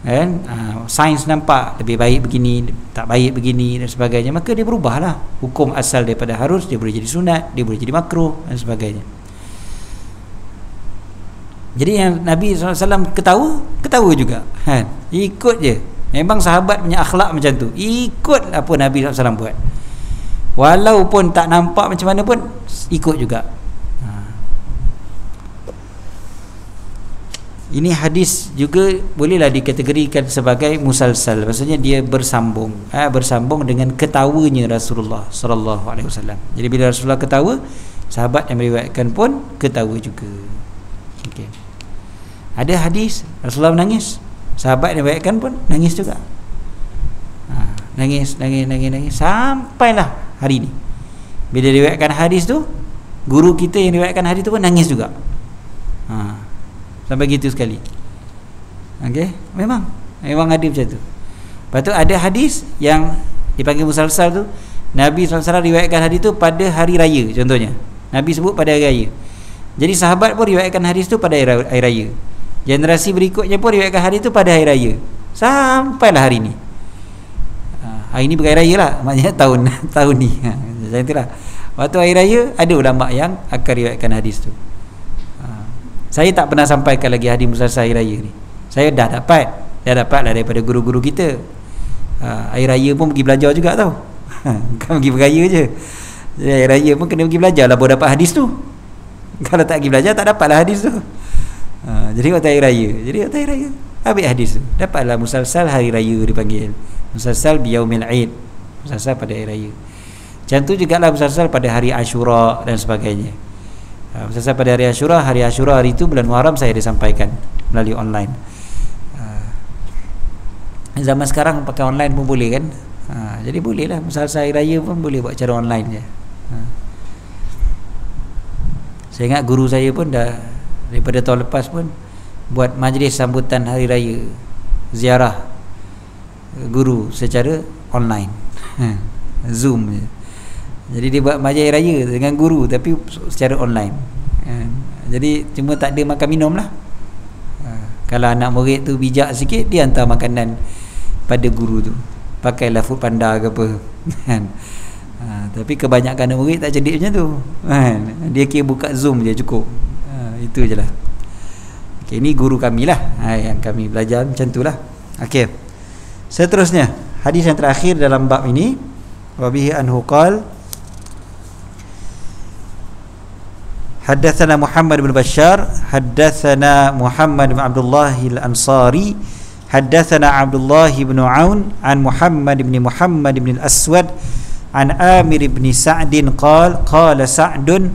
kan. Sains nampak lebih baik begini, tak baik begini dan sebagainya, maka dia berubahlah. Hukum asal daripada harus, dia boleh jadi sunat, dia boleh jadi makruh dan sebagainya. Jadi yang Nabi SAW ketawa juga, kan. Ikut je. Memang sahabat punya akhlak macam tu, ikut apa Nabi SAW buat, walaupun tak nampak macam mana pun ikut juga. Ini hadis juga bolehlah dikategorikan sebagai musalsal, maksudnya dia bersambung, bersambung dengan ketawanya Rasulullah sallallahu alaihi wasallam. Jadi bila Rasulullah ketawa, sahabat yang meriwayatkan pun ketawa juga. Okey. Ada hadis Rasulullah menangis, sahabat yang meriwayatkan pun nangis juga. Nangis sampailah hari ni. Bila diriwayatkan hadis tu, guru kita yang diriwayatkan hadis tu pun nangis juga. Sampai gitu sekali. Okey, memang ada macam tu. Lepas tu ada hadis yang dipanggil musalsal tu, Nabi SAW riwayatkan hadis tu pada hari raya, contohnya. Nabi sebut pada hari raya. Jadi sahabat pun riwayatkan hadis tu pada hari raya. Generasi berikutnya pun riwayatkan hadis tu pada hari raya. Sampailah hari ni. Hari ni berhari raya lah, maknanya tahun ni. Macam itulah. Waktu hari raya ada ulama yang akan riwayatkan hadis tu. Saya tak pernah sampaikan lagi hadis musalsal hari raya ni. Saya dah dapat lah daripada guru-guru kita. Hari raya pun pergi belajar juga tau. Bukan pergi beraya je. Jadi hari raya pun kena pergi belajar lah baru dapat hadis tu. Kalau tak pergi belajar tak dapat lah hadis tu. Jadi waktu hari raya ambil hadis tu, dapatlah musalsal hari raya dipanggil. Musalsal biyaumil Aid, musalsal pada hari raya. Macam tu jugalah musalsal pada hari Ashura dan sebagainya. Musalsal pada hari Ashura hari itu bulan Muharram saya ada sampaikan melalui online. Zaman sekarang pakai online pun boleh, kan. Jadi bolehlah musalsal hari raya pun boleh buat cara online je. Saya ingat guru saya pun dah daripada tahun lepas pun buat majlis sambutan hari raya, ziarah guru secara online, Zoom je. Jadi dia buat majlis raya dengan guru tapi secara online. Jadi cuma tak ada makan minum lah. Kalau anak murid tu bijak sikit, dia hantar makanan pada guru tu, pakailah food panda ke apa. Tapi kebanyakan murid tak cerdik macam tu. Dia kira buka Zoom je cukup. Itu je lah. Okay, ini guru kami lah, yang kami belajar macam tu lah. Okay, seterusnya hadis yang terakhir dalam bab ini, wabihi anhu qal haddatsana Muhammad bin Bashar haddatsana Muhammad bin Abdullah al-Ansari haddatsana Abdullah bin Aun an Muhammad bin al-Aswad an Amir bin Sa'd qala Sa'dun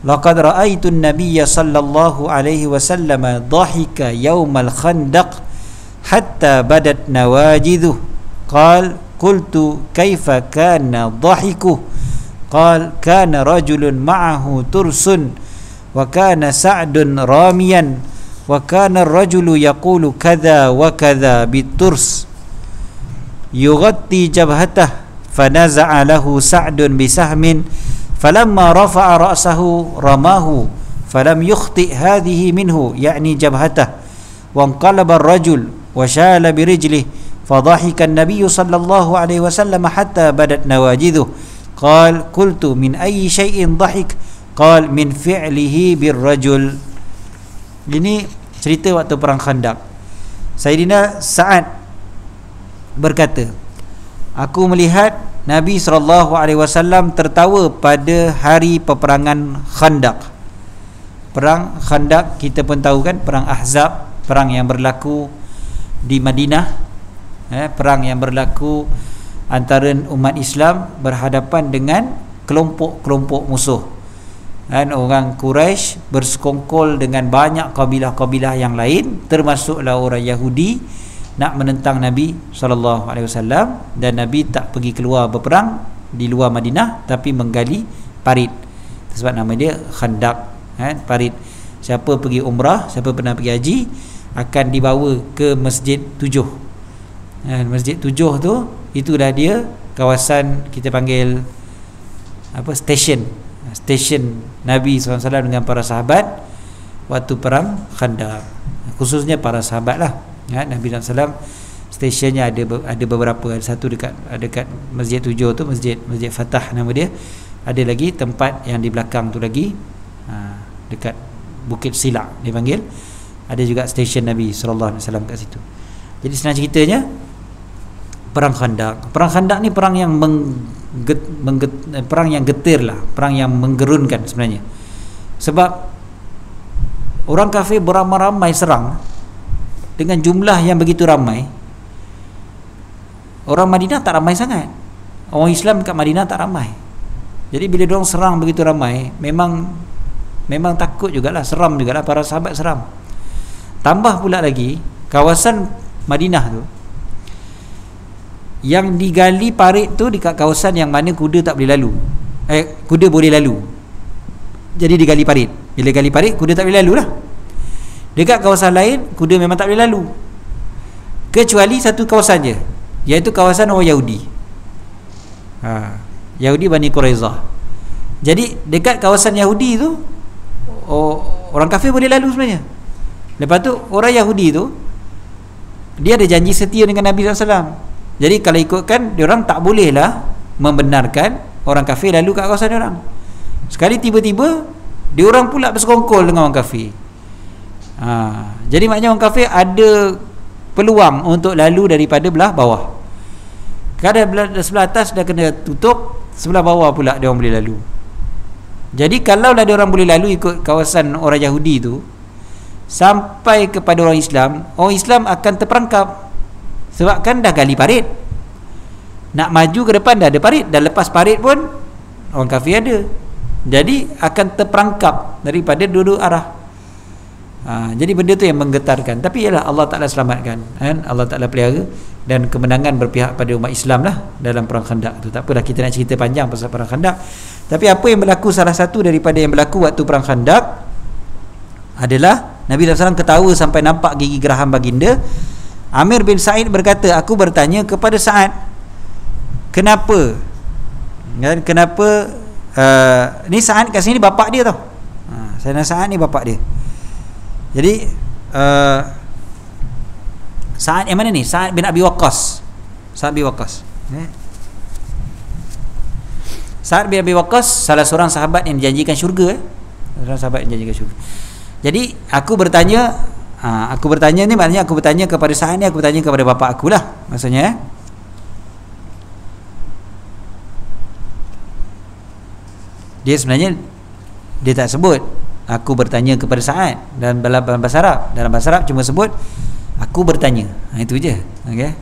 laqad ra'aytu an-nabiyya sallallahu alaihi wasallam dhahika yawmal khandaq hatta badat nawajidhu qultu kaifa kana dhahiku kana rajulun ma'ahu tursun wa kana Sa'dun ramiyan wa kana ar-rajulu yaqulu kadha wa kadha biturs yughatti jabhatah fanaza'a lahu Sa'dun bisahmin falamma rafa'a ra'sahu ramahu falam yukhti hadhihi minhu ya'ni jabhatah wa anqalaba ar-rajul wa shala birijlihi fadhahika an-nabiy sallallahu alaihi wasallam hatta badat nawajidhu qultu min ayyi shay'in dhahik qal min fi'lihi birrajul. Ini cerita waktu perang Khandaq. Sayyidina Sa'ad berkata, aku melihat Nabi SAW tertawa pada hari peperangan Khandaq. Perang Khandaq kita pun tahu kan, perang Ahzab, perang yang berlaku di Madinah, perang yang berlaku antara umat Islam berhadapan dengan kelompok-kelompok musuh. Orang Quraisy bersekongkol dengan banyak kabilah-kabilah yang lain, termasuklah orang Yahudi, nak menentang Nabi SAW, dan Nabi tak pergi keluar berperang di luar Madinah, tapi menggali parit. Sebab nama dia Khandaq, parit. Siapa pergi umrah, siapa pernah pergi haji, akan dibawa ke Masjid 7. Masjid 7 tu, itulah dia kawasan kita panggil apa, stesen Nabi SAW dengan para sahabat waktu perang Khandaq, khususnya para sahabat lah. Nabi SAW stationnya ada beberapa, ada satu dekat Masjid 7 tu, Masjid Fatah nama dia. Ada lagi tempat yang di belakang tu lagi, dekat Bukit Silak dia panggil, ada juga stesen Nabi SAW kat situ. Jadi senang ceritanya, perang Khandaq ni perang yang perang yang getir lah, perang yang menggerunkan sebenarnya. Sebab orang kafir beramai-ramai serang dengan jumlah yang begitu ramai. Orang Madinah tak ramai sangat, orang Islam kat Madinah tak ramai. Jadi bila diorang serang begitu ramai, memang takut jugalah, seram jugalah, para sahabat seram. Tambah pula lagi, kawasan Madinah tu yang digali parit tu dekat kawasan yang mana kuda tak boleh lalu, kuda boleh lalu. Jadi digali parit. Bila gali parit, kuda tak boleh lalu lah. Dekat kawasan lain, kuda memang tak boleh lalu, kecuali satu kawasan je, iaitu kawasan orang Yahudi, Yahudi Bani Quraizah. Jadi dekat kawasan Yahudi tu, orang kafir boleh lalu sebenarnya. Lepas tu orang Yahudi tu, dia ada janji setia dengan Nabi SAW. Jadi kalau ikutkan, diorang tak bolehlah membenarkan orang kafir lalu kat kawasan diorang. Sekali tiba-tiba diorang pula bersekongkol dengan orang kafir. Jadi maknanya orang kafir ada peluang untuk lalu daripada belah bawah. Kadang sebelah atas dah kena tutup, sebelah bawah pula dia orang boleh lalu. Jadi kalau lah dia orang boleh lalu ikut kawasan orang Yahudi tu sampai kepada orang Islam akan terperangkap. Sebab kan dah gali parit, nak maju ke depan dah ada parit, dah lepas parit pun orang kafir ada. Jadi akan terperangkap daripada dua-dua arah. Jadi benda tu yang menggetarkan. Tapi ialah Allah Ta'ala selamatkan, Allah Ta'ala pelihara, dan kemenangan berpihak pada umat Islam lah dalam perang Khandaq tu. Tak apalah kita nak cerita panjang pasal perang Khandaq. Tapi apa yang berlaku, salah satu daripada yang berlaku waktu perang Khandaq adalah Nabi SAW ketawa sampai nampak gigi geraham baginda. Amir bin Sa'id berkata, aku bertanya kepada Sa'ad, kenapa ni Sa'ad kat sini bapak dia tau. Sayyidina Sa'ad ni bapak dia. Jadi Sa'ad yang mana ni? Sa'ad bin Abi Waqqas. Sa'ad bin Waqqas. Sa'ad bin Abi Waqqas salah seorang sahabat yang dijanjikan syurga. Seorang sahabat yang dijanjikan syurga. Jadi aku bertanya ni maknanya aku bertanya kepada Sa'ad ni, aku bertanya kepada bapa aku lah maksudnya. Dia sebenarnya dia tak sebut aku bertanya kepada Sa'ad dalam bahasa Arab. Dalam bahasa Arab cuma sebut aku bertanya. Itu je. Okey.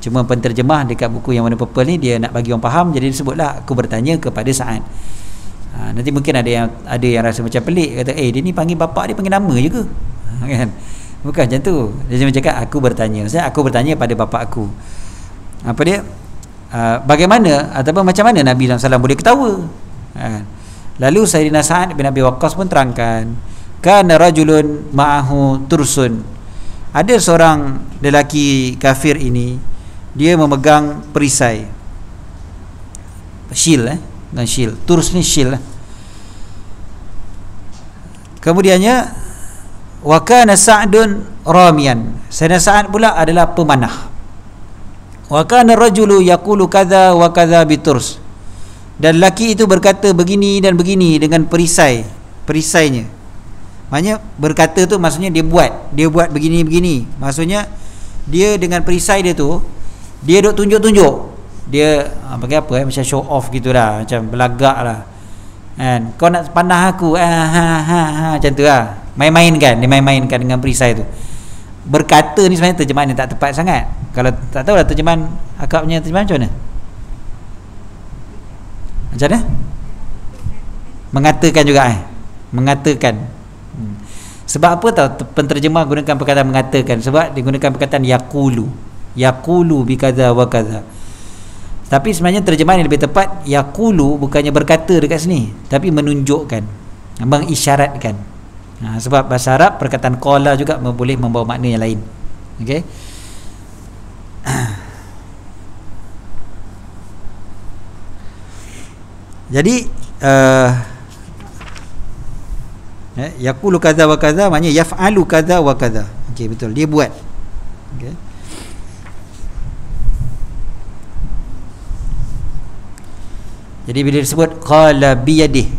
Cuma penterjemah dekat buku yang warna purple ni dia nak bagi orang faham, jadi dia sebutlah aku bertanya kepada Sa'ad. Nanti mungkin ada yang rasa macam pelik, kata dia ni panggil bapak dia panggil nama je ke? Kan? Bukan macam tu. Dia cuma cakap aku bertanya. Maksudnya aku bertanya pada bapak aku. Apa dia? Bagaimana ataupun macam mana Nabi SAW boleh ketawa? Lalu Sayyidina Sa'ad bin Abi Waqqas pun terangkan, kana rajulun ma'ahu tursun. Ada seorang lelaki kafir ini, dia memegang perisai. Shield dan shield. Turs ni shield lah. Kemudiannya wa kana Sa'dun ramiyan. Sayyidina Sa'ad pula adalah pemanah. Wa kana rajulu yaqulu kadza wa kadza biturs. Dan lelaki itu berkata begini dan begini dengan perisainya. Maknanya berkata tu maksudnya dia buat begini-begini. Maksudnya dia dengan perisai dia tu, dia duk tunjuk-tunjuk. Dia pakai apa macam show off gitulah, macam belagak lah. Kan, kau nak panah aku, macam tu lah. Main-mainkan, dia main-mainkan dengan perisai tu. Berkata ni sebenarnya terjemahan yang tak tepat sangat. Kalau tak tahu lah terjemahan akaknya terjemahan macam mana? Macam mana? Mengatakan juga mengatakan. Sebab apa tahu penterjemah gunakan perkataan mengatakan? Sebab digunakan perkataan yaqulu bi kadza wa kadza. Tapi sebenarnya terjemahan yang lebih tepat, yaqulu bukannya berkata dekat sini, tapi menunjukkan, mengisyaratkan. Sebab bahasa Arab perkataan qala juga boleh membawa makna yang lain. Okey. Jadi yaqulu kadza wa kadza maknanya yaf'alu kadza wa kadza. Okey, betul, dia buat. Okey. Jadi bila disebut qala biyadih,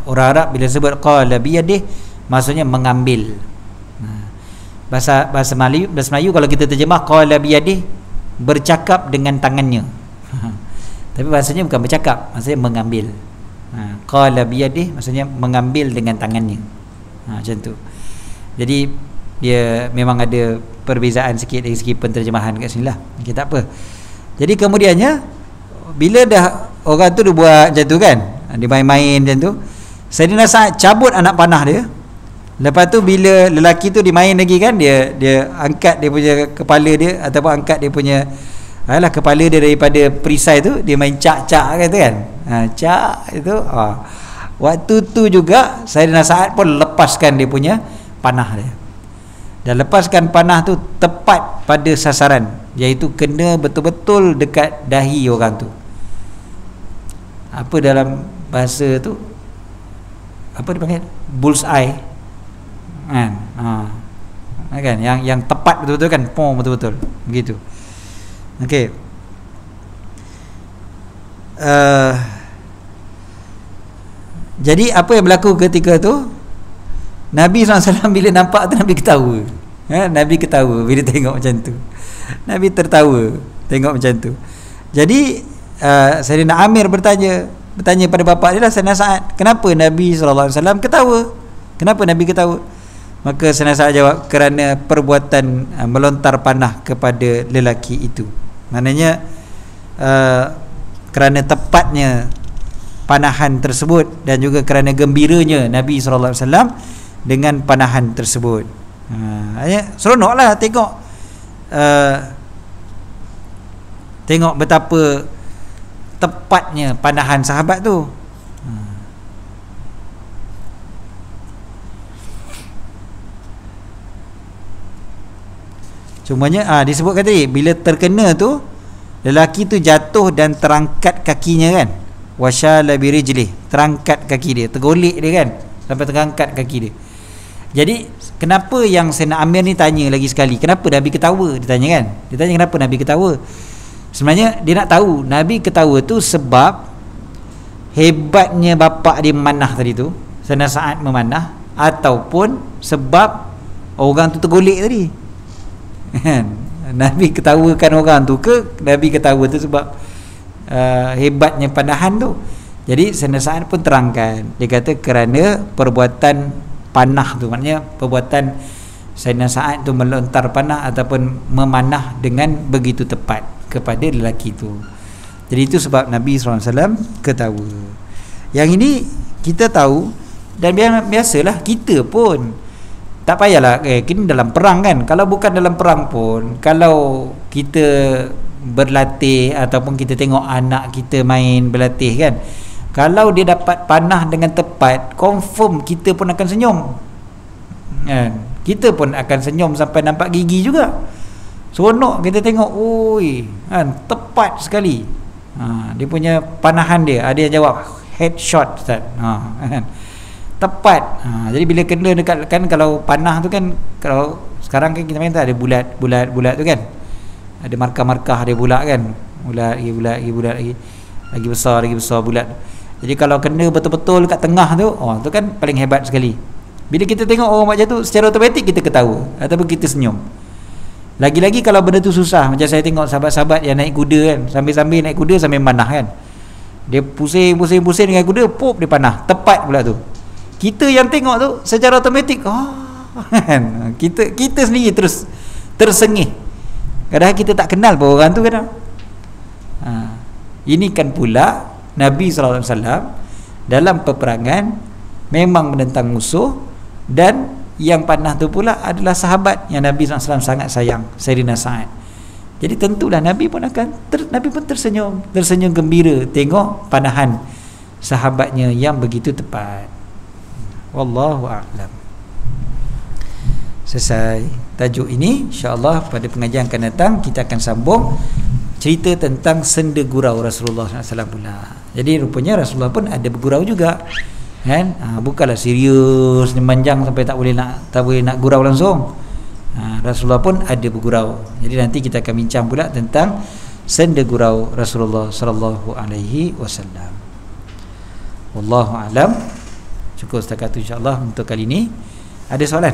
orang Arab bila sebut qala biyadih maksudnya mengambil. Bahasa Melayu kalau kita terjemah qala biyadih, bercakap dengan tangannya. Tapi bahasanya bukan bercakap, maksudnya mengambil. Qala biyadih maksudnya mengambil dengan tangannya. Macam tu. Jadi dia memang ada perbezaan sikit dari segi penterjemahan kat sini lah. Okay, tak apa. Jadi kemudiannya bila dah orang tu dia buat macam tu kan, dia main-main macam tu, Sayyidina Sa'ad cabut anak panah dia. Lepas tu bila lelaki tu dia main lagi kan, dia angkat dia punya kepala dia, ataupun angkat dia punya kepala dia daripada perisai tu, dia main cak-cak kata kan. Cak itu waktu tu juga Sayyidina Sa'ad pun lepaskan dia punya panah dia. Dan lepaskan panah tu tepat pada sasaran, iaitu kena betul-betul dekat dahi orang tu. Apa dalam bahasa tu, apa dia panggil, bullseye kan, kan yang tepat betul-betul kan, pom betul-betul begitu. Okey. Jadi apa yang berlaku ketika tu, Nabi SAW bila nampak tu Nabi ketawa. Nabi ketawa bila tengok macam tu. Nabi tertawa tengok macam tu. Jadi Sayyidina Amir bertanya pada bapa dia lah, Sayyidina Sa'ad, kenapa Nabi SAW ketawa? Kenapa Nabi ketawa? Maka Sayyidina Sa'ad jawab, kerana perbuatan melontar panah kepada lelaki itu. Maknanya kerana tepatnya panahan tersebut, dan juga kerana gembiranya Nabi SAW dengan panahan tersebut. Seronoklah tengok betapa tepatnya panahan sahabat tu. Cumanya disebutkan tadi bila terkena tu, lelaki tu jatuh dan terangkat kakinya kan, wasyala birijlih, terangkat kaki dia, tergolek dia kan sampai terangkat kaki dia. Jadi kenapa yang Sayyidina Amir ni tanya lagi sekali, kenapa Nabi ketawa? Dia tanya kan, dia tanya kenapa Nabi ketawa. Sebenarnya dia nak tahu Nabi ketawa tu sebab hebatnya bapa dia memanah tadi tu, Sayyidina Sa'ad memanah, ataupun sebab orang tu tergolek tadi. Nabi ketawakan orang tu ke Nabi ketawa tu sebab hebatnya panahan tu? Jadi Sayyidina Sa'ad pun terangkan, dia kata kerana perbuatan panah tu, maknanya perbuatan Sayyidina Sa'ad tu melontar panah ataupun memanah dengan begitu tepat kepada lelaki tu. Jadi itu sebab Nabi SAW ketawa. Yang ini kita tahu, dan biasalah kita pun tak payahlah kita dalam perang kan, kalau bukan dalam perang pun, kalau kita berlatih ataupun kita tengok anak kita main berlatih kan, kalau dia dapat panah dengan tepat, confirm kita pun akan senyum kan? Kita pun akan senyum sampai nampak gigi juga. Seronok kita tengok, oi kan, tepat sekali dia punya panahan dia. Ada yang jawab headshot Ustaz, kan, tepat. Jadi bila kena dekat kan, kalau panah tu kan, kalau sekarang kan kita main tak ada bulat tu kan, ada markah-markah dia bulat kan, bulat lagi besar bulat. Jadi kalau kena betul-betul kat tengah tu, tu kan paling hebat sekali. Bila kita tengok orang macam tu, secara automatik kita ketawa ataupun kita senyum. Lagi-lagi kalau benda tu susah, macam saya tengok sahabat-sahabat yang naik kuda kan, sambil-sambil naik kuda sambil manah kan, dia pusing dengan kuda, pop dia panah, tepat pula tu. Kita yang tengok tu secara automatik, kan, kita sendiri terus tersengih. Kadang kita tak kenal pun orang tu kadang. Ini kan pula Nabi SAW dalam peperangan memang menentang musuh, dan yang panah tu pula adalah sahabat yang Nabi SAW sangat sayang, Sayyidina Sa'ad. Jadi tentulah Nabi pun tersenyum gembira tengok panahan sahabatnya yang begitu tepat. Wallahu a'lam. Selesai tajuk ini. InsyaAllah pada pengajian akan datang kita akan sambung cerita tentang senda gurau Rasulullah SAW pula. Jadi rupanya Rasulullah pun ada bergurau juga kan, bukanlah serius memanjang sampai tak boleh nak gurau langsung. Rasulullah pun ada bergurau. Jadi nanti kita akan bincang pula tentang senda gurau Rasulullah sallallahu alaihi wasallam. Wallahu alam. Cukup setakat itu insya-Allah untuk kali ini. Ada soalan?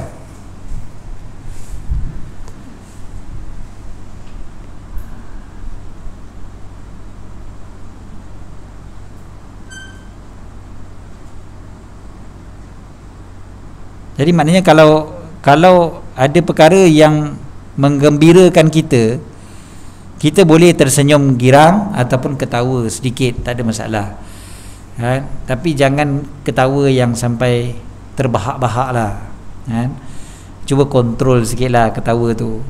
Jadi maknanya kalau ada perkara yang menggembirakan kita, kita boleh tersenyum girang ataupun ketawa sedikit, tak ada masalah. Kan? Tapi jangan ketawa yang sampai terbahak-bahak lah. Kan? Cuba kontrol sikit lah ketawa tu.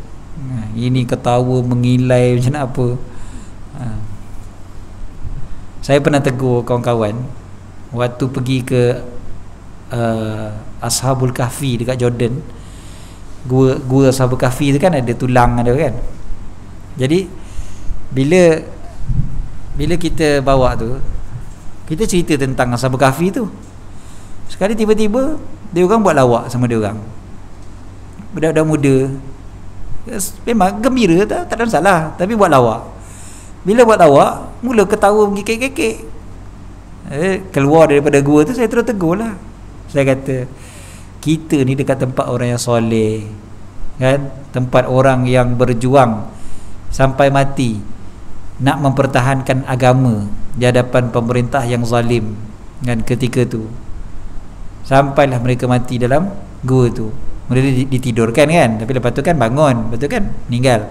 Ini ketawa mengilai macam nak apa. Saya pernah tegur kawan-kawan waktu pergi ke Ashabul Kahfi dekat Jordan. Gua Ashabul Kahfi tu kan ada tulang ada kan. Jadi bila kita bawa tu, kita cerita tentang Ashabul Kahfi tu, sekali tiba-tiba dia orang buat lawak sama dia orang. Budak-budak muda, memang gembira, tak ada masalah, tapi buat lawak. Bila buat lawak, mula ketawa mengikik-kikik. Keluar daripada gua tu saya terus tegur lah. Saya kata, kita ni dekat tempat orang yang soleh kan, tempat orang yang berjuang sampai mati nak mempertahankan agama di hadapan pemerintah yang zalim kan. Ketika tu sampailah mereka mati dalam gua tu. Mereka ditidurkan kan, tapi lepas tu kan bangun, betul kan, meninggal.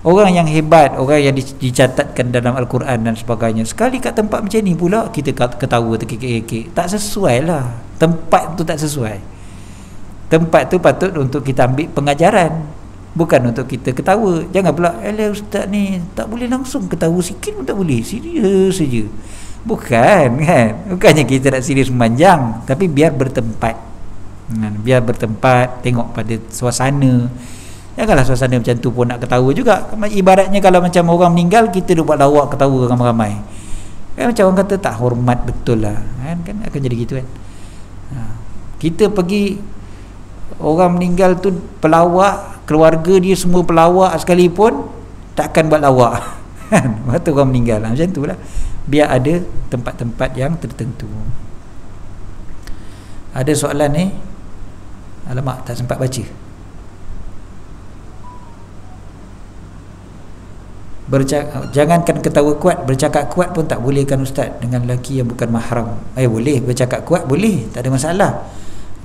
Orang yang hebat, orang yang dicatatkan dalam Al-Quran dan sebagainya, sekali kat tempat macam ni pula kita ketawa terkekek-kekek. Tak sesuai lah, tempat tu tak sesuai. Tempat tu patut untuk kita ambil pengajaran, bukan untuk kita ketawa. Jangan pula, ustaz ni tak boleh langsung ketawa sikit pun tak boleh, serius saja. Bukan kan, bukannya kita nak serius memanjang, tapi biar bertempat. Biar bertempat, tengok pada suasana. Janganlah suasana macam tu pun nak ketawa juga. Ibaratnya kalau macam orang meninggal, kita duk buat lawak ketawa ramai-ramai kan, macam orang kata tak hormat betul lah kan akan jadi gitu kan. Kita pergi, orang meninggal tu pelawak, keluarga dia semua pelawak sekalipun, takkan buat lawak kan waktu orang meninggal. Macam tu lah, biar ada tempat-tempat yang tertentu. Ada soalan ni? Alamak, tak sempat baca. Jangankan ketawa kuat, bercakap kuat pun tak boleh kan ustaz dengan lelaki yang bukan mahram. Boleh bercakap kuat, boleh, tak ada masalah.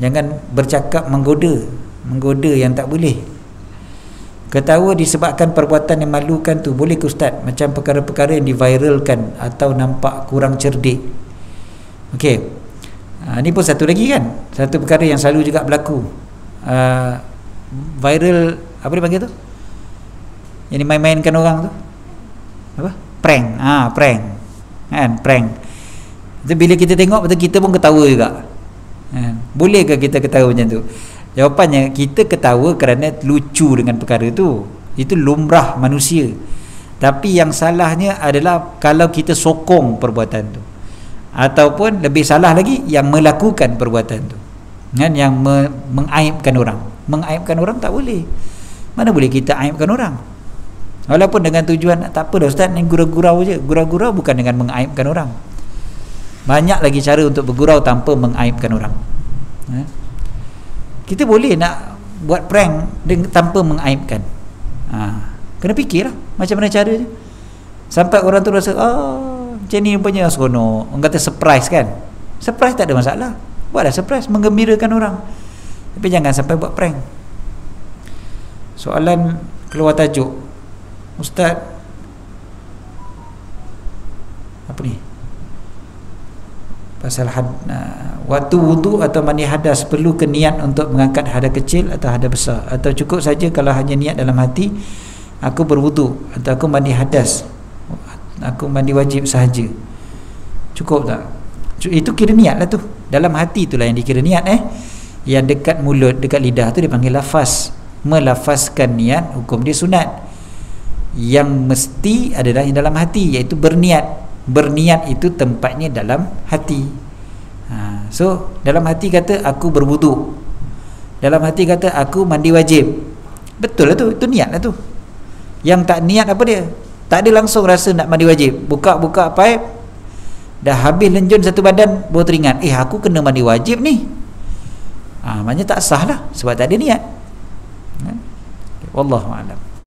Jangan bercakap menggoda yang tak boleh. Ketawa disebabkan perbuatan yang malukan tu, boleh ke ustaz? Macam perkara-perkara yang diviralkan atau nampak kurang cerdik. Okey, ni pun satu lagi kan, satu perkara yang selalu juga berlaku. Viral, apa dia panggil tu, yang dimain-mainkan orang tu apa? Prank. Prank kan, prank itu bila kita tengok betul kita pun ketawa juga kan? Bolehkah kita ketawa macam tu? Jawapannya, kita ketawa kerana lucu dengan perkara tu. Itu lumrah manusia. Tapi yang salahnya adalah kalau kita sokong perbuatan tu, ataupun lebih salah lagi yang melakukan perbuatan tu kan, yang mengaibkan orang. Mengaibkan orang tak boleh. Mana boleh kita aibkan orang, walaupun dengan tujuan tak apa dah ustaz ni gurau-gurau je. Gurau-gurau bukan dengan mengaibkan orang. Banyak lagi cara untuk bergurau tanpa mengaibkan orang. Kita boleh nak buat prank tanpa mengaibkan. Kena fikirlah macam mana cara je, sampai orang tu rasa macam ni rupanya seronok. Orang kata surprise kan, surprise tak ada masalah, buatlah surprise, menggembirakan orang, tapi jangan sampai buat prank. Soalan keluar tajuk, Ustaz, apa ni, pasal waktu wudu atau mandi hadas perlu ke niat untuk mengangkat hadas kecil atau hadas besar, atau cukup saja kalau hanya niat dalam hati aku berwudu atau aku mandi hadas, aku mandi wajib sahaja, cukup tak? Itu kira niat lah tu, dalam hati itulah yang dikira niat. Yang dekat mulut, dekat lidah tu dipanggil lafaz, melafazkan niat, hukum dia sunat. Yang mesti adalah yang dalam hati, iaitu berniat. Berniat itu tempatnya dalam hati. So dalam hati kata aku berwudu, dalam hati kata aku mandi wajib, betul lah tu, itu niat lah tu. Yang tak niat apa dia, tak ada langsung rasa nak mandi wajib, buka pipe dah habis lenjun satu badan, baru teringat aku kena mandi wajib ni. Maknanya tak sah lah, sebab tak ada niat. Wallahu a'lam.